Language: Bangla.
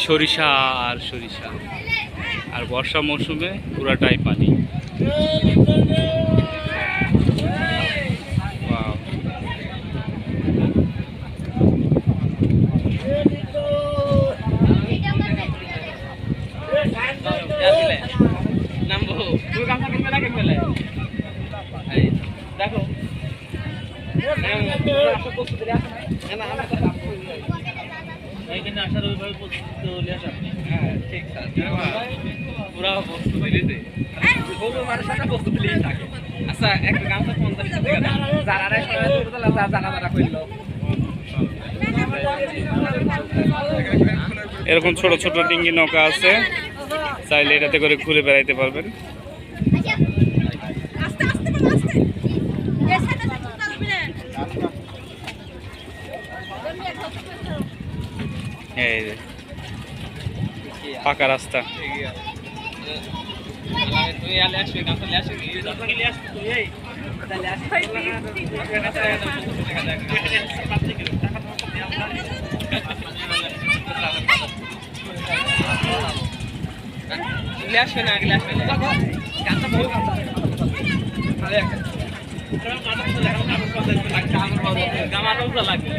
সরিষা আর সরিষা আর বর্ষা মৌসুমে পুরাটাই পানি। Wow. দেখো এইখানে আসার ওইভাবে চলে আসা হ্যাঁ ঠিক আছে পুরা বস্তু দিলিতে মানে সাথে বস্তু দিলেই থাকে। আচ্ছা একটা গামছা 50 টাকা যারা যারা কইল এরকম ছোট ছোট ডিঙ্গি নৌকা আছে, চাইলে এটাতে করে ঘুরে বেড়াইতে পারবেন। এই যে পাকা রাস্তা। তুমি আলে আসবে গামছা নিয়ে আসবে যখন নিয়ে আসবে তুই এই তাহলে আসবে গ্লাস না গ্লাস না গামছা বহু গামছা আরে গামার রোজা লাগবে